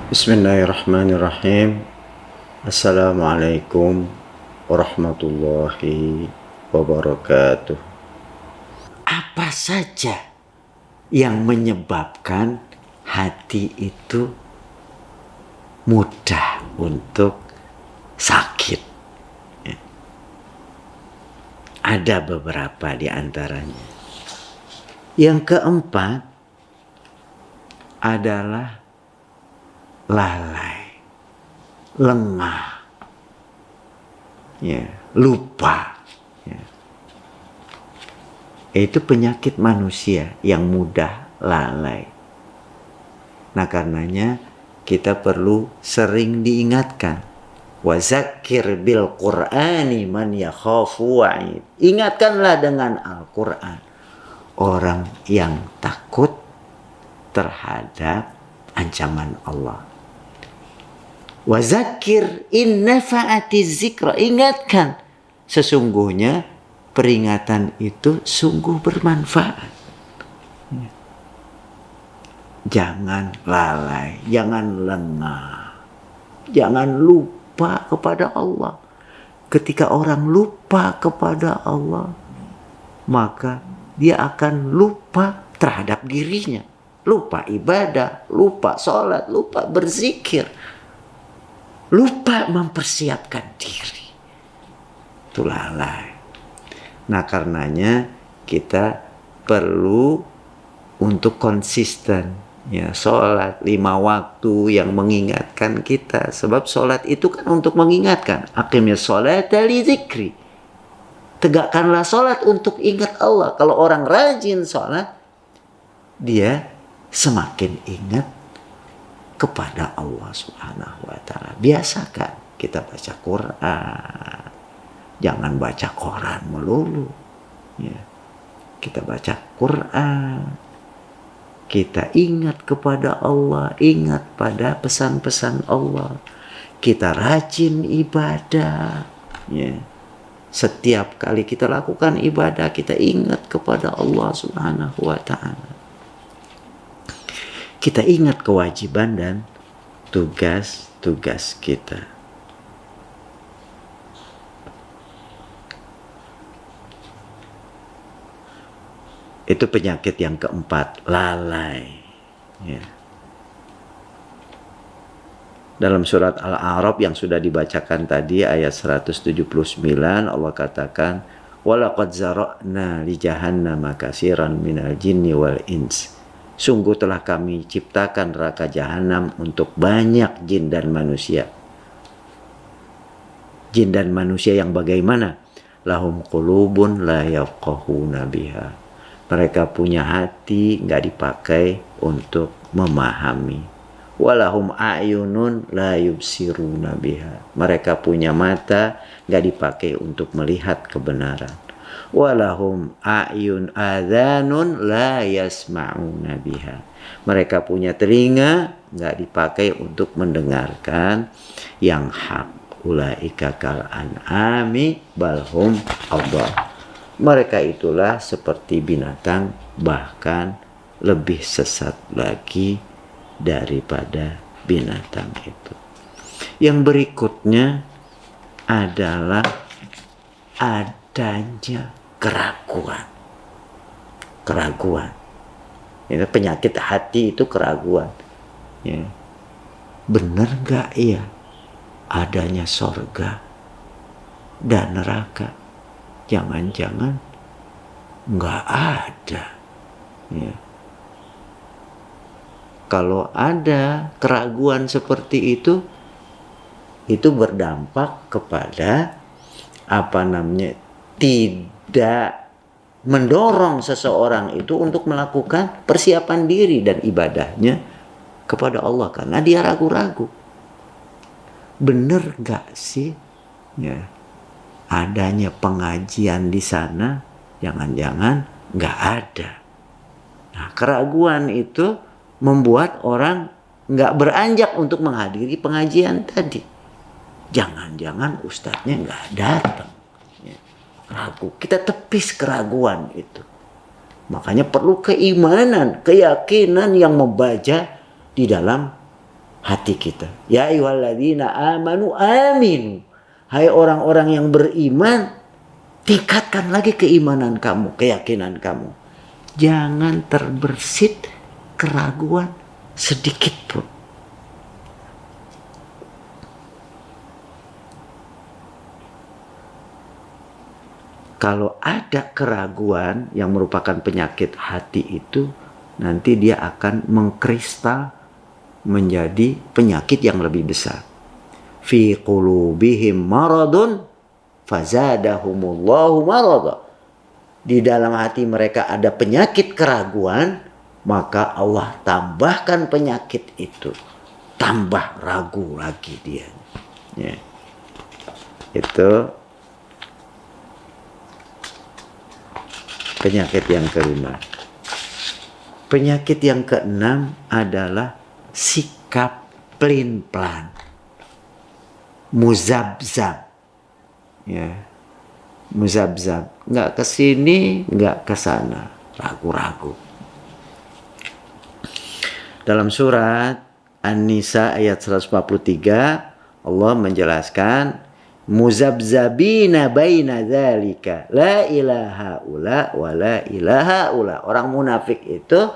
Bismillahirrahmanirrahim. Assalamualaikum warahmatullahi wabarakatuh. Apa saja yang menyebabkan hati itu mudah untuk sakit? Ada beberapa di antaranya. Yang keempat adalah lalai, lengah, lupa. Itu penyakit manusia yang mudah lalai. Nah, karenanya kita perlu sering diingatkan. Wa zakkir bil Qur'ani man yakhafu wa'id. Ingatkanlah dengan Al-Qur'an orang yang takut terhadap ancaman Allah. Wa zakir in nafa'atiz zikra. Ingatkan, sesungguhnya peringatan itu sungguh bermanfaat. Jangan lalai, jangan lengah, jangan lupa kepada Allah. Ketika orang lupa kepada Allah, maka dia akan lupa terhadap dirinya. Lupa ibadah, lupa sholat, lupa berzikir, lupa mempersiapkan diri. Itu lalai. Nah, karenanya kita perlu untuk konsisten, sholat 5 waktu yang mengingatkan kita. Sebab sholat itu kan untuk mengingatkan. Aqimil sholata li dzikri. Tegakkanlah sholat untuk ingat Allah. Kalau orang rajin sholat, dia semakin ingat kepada Allah Subhanahu wa ta'ala. Biasakan kita baca Quran. Jangan baca koran melulu. Kita baca Quran. Kita ingat kepada Allah. Ingat pada pesan-pesan Allah. Kita rajin ibadah. Setiap kali kita lakukan ibadah, kita ingat kepada Allah Subhanahu wa ta'ala. Kita ingat kewajiban dan tugas-tugas kita. Itu penyakit yang keempat, lalai. Dalam surat Al-A'raf yang sudah dibacakan tadi ayat 179, Allah katakan, "Walaqad zara'na li jahannama katsiran minal jinni wal ins." Sungguh telah kami ciptakan neraka jahanam untuk banyak jin dan manusia. Jin dan manusia yang bagaimana? Lahum qulubun la yafqahuna biha. Mereka punya hati nggak dipakai untuk memahami. Walahum a'yunun la yubsiruna biha. Mereka punya mata nggak dipakai untuk melihat kebenaran. Walahum a'yun adhanun la yasma'una biha. Mereka punya telinga nggak dipakai untuk mendengarkan yang hak. Ulaika kal an'ami balhum adall. Mereka itulah seperti binatang, bahkan lebih sesat lagi daripada binatang itu. Yang berikutnya adalah adanya keraguan. Keraguan. Ini penyakit hati itu keraguan. Benar gak ya adanya sorga dan neraka? Jangan-jangan nggak ada. Kalau ada keraguan seperti itu berdampak kepada tidak mendorong seseorang itu untuk melakukan persiapan diri dan ibadahnya kepada Allah karena dia ragu-ragu. Bener nggak sih? Adanya pengajian di sana, jangan-jangan nggak ada. Nah, keraguan itu membuat orang nggak beranjak untuk menghadiri pengajian tadi. Jangan-jangan ustadznya nggak datang. Ragu, kita tepis keraguan itu. Makanya perlu keimanan, keyakinan yang membaca di dalam hati kita. Ya ayyuhalladzina amanu aminu. Hai orang-orang yang beriman, tingkatkan lagi keimanan kamu, keyakinan kamu. Jangan terbersit keraguan sedikit pun. Kalau ada keraguan yang merupakan penyakit hati itu, nanti dia akan mengkristal menjadi penyakit yang lebih besar. Fi qulubihim maradun fazadahumullahu marada. Di dalam hati mereka ada penyakit keraguan, maka Allah tambahkan penyakit itu. Tambah ragu lagi dia. Ya. Itu penyakit yang kelima. Penyakit yang keenam adalah sikap pelin-pelan, muzabzab, ya, muzabzab, nggak ke sini, nggak ke sana, ragu-ragu. Dalam surat An-Nisa ayat 143 Allah menjelaskan muzabzabina baina dzalika la ilaha ula wa la ilaha ula. Orang munafik itu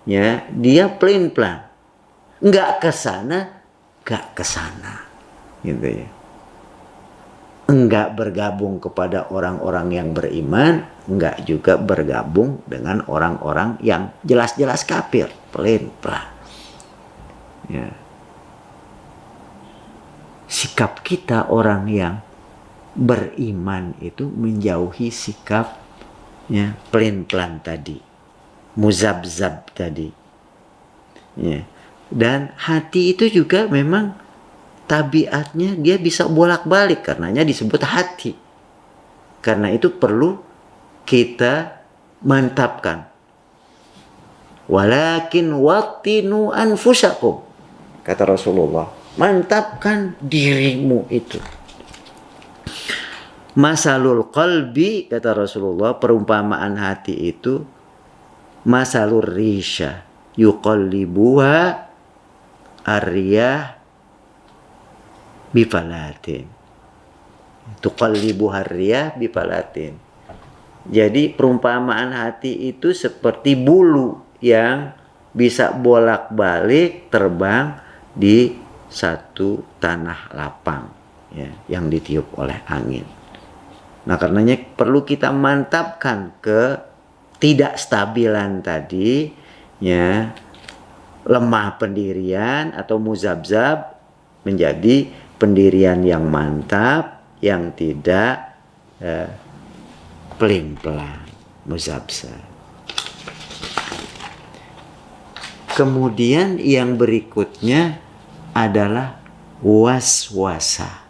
ya, dia pelin-pelan, enggak ke sana, enggak ke sana, gitu ya. Enggak bergabung kepada orang-orang yang beriman, enggak juga bergabung dengan orang-orang yang jelas-jelas kafir, pelin-pelan. Ya. Sikap kita orang yang beriman itu menjauhi sikap ya, pelin-pelan tadi, muzabzab tadi. Ya. Dan hati itu juga memang tabiatnya dia bisa bolak-balik, karenanya disebut hati. Karena itu perlu kita mantapkan. Walakin wattinu anfusakum, kata Rasulullah. Mantapkan dirimu itu. Masalul qalbi, kata Rasulullah, perumpamaan hati itu masalur risha yuqallibuha ar-riyah bifalatin. Tuqallibuha ar-riyah bifalatin. Jadi perumpamaan hati itu seperti bulu yang bisa bolak-balik terbang di satu tanah lapang ya, yang ditiup oleh angin. Nah, karenanya perlu kita mantapkan ke tidak stabilan tadi ya, lemah pendirian atau muzabzab menjadi pendirian yang mantap, yang tidak pelin-pelan, muzabzab. Kemudian yang berikutnya adalah waswasa,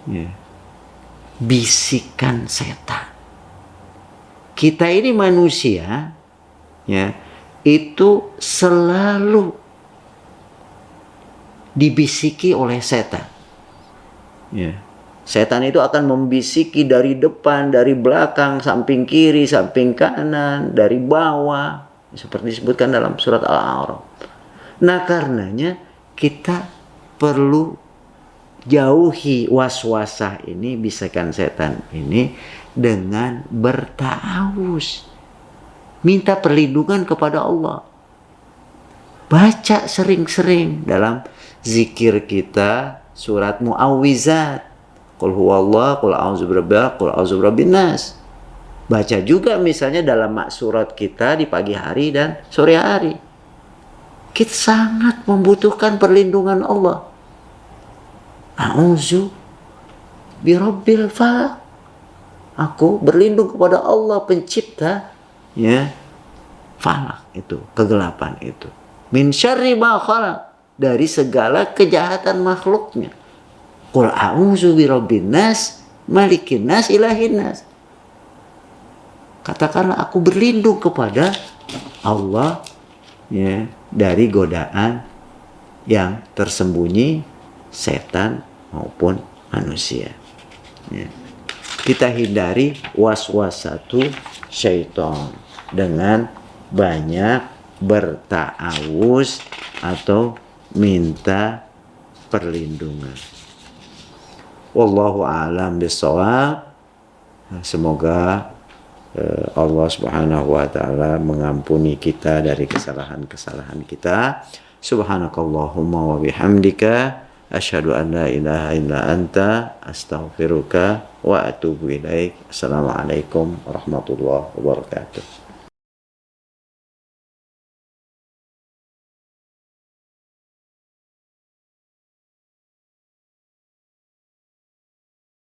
ya, bisikan setan. Kita ini manusia, ya, itu selalu dibisiki oleh setan. Ya. Setan itu akan membisiki dari depan, dari belakang, samping kiri, samping kanan, dari bawah, seperti disebutkan dalam surat Al-A'raf. Nah, karenanya kita perlu jauhi waswasah ini, bisikan setan ini, dengan berta'awuz, minta perlindungan kepada Allah. Baca sering-sering dalam zikir kita surat Mu'awwizat, qul huwallah, qul a'udzu birabbil, qul a'udzu birabbin nas. Baca juga misalnya dalam maksurat kita di pagi hari dan sore hari. Kita sangat membutuhkan perlindungan Allah. A'udzu birabbil falaq. Aku berlindung kepada Allah pencipta ya falak itu, kegelapan itu. Min syarri ma khalaq, dari segala kejahatan makhluknya. Qul a'udzu birabbin nas, malikin nas, ilahin nas. Katakanlah aku berlindung kepada Allah ya, dari godaan yang tersembunyi setan maupun manusia. Ya. Kita hindari waswasatu syaitan dengan banyak berta'awuz atau minta perlindungan. Wallahu a'lam bishawab. Semoga Allah Subhanahu wa taala mengampuni kita dari kesalahan-kesalahan kita. Subhanakallahumma wa bihamdika asyhadu an la ilaha illa anta astaghfiruka wa atubu ilaik. Assalamualaikum warahmatullahi wabarakatuh.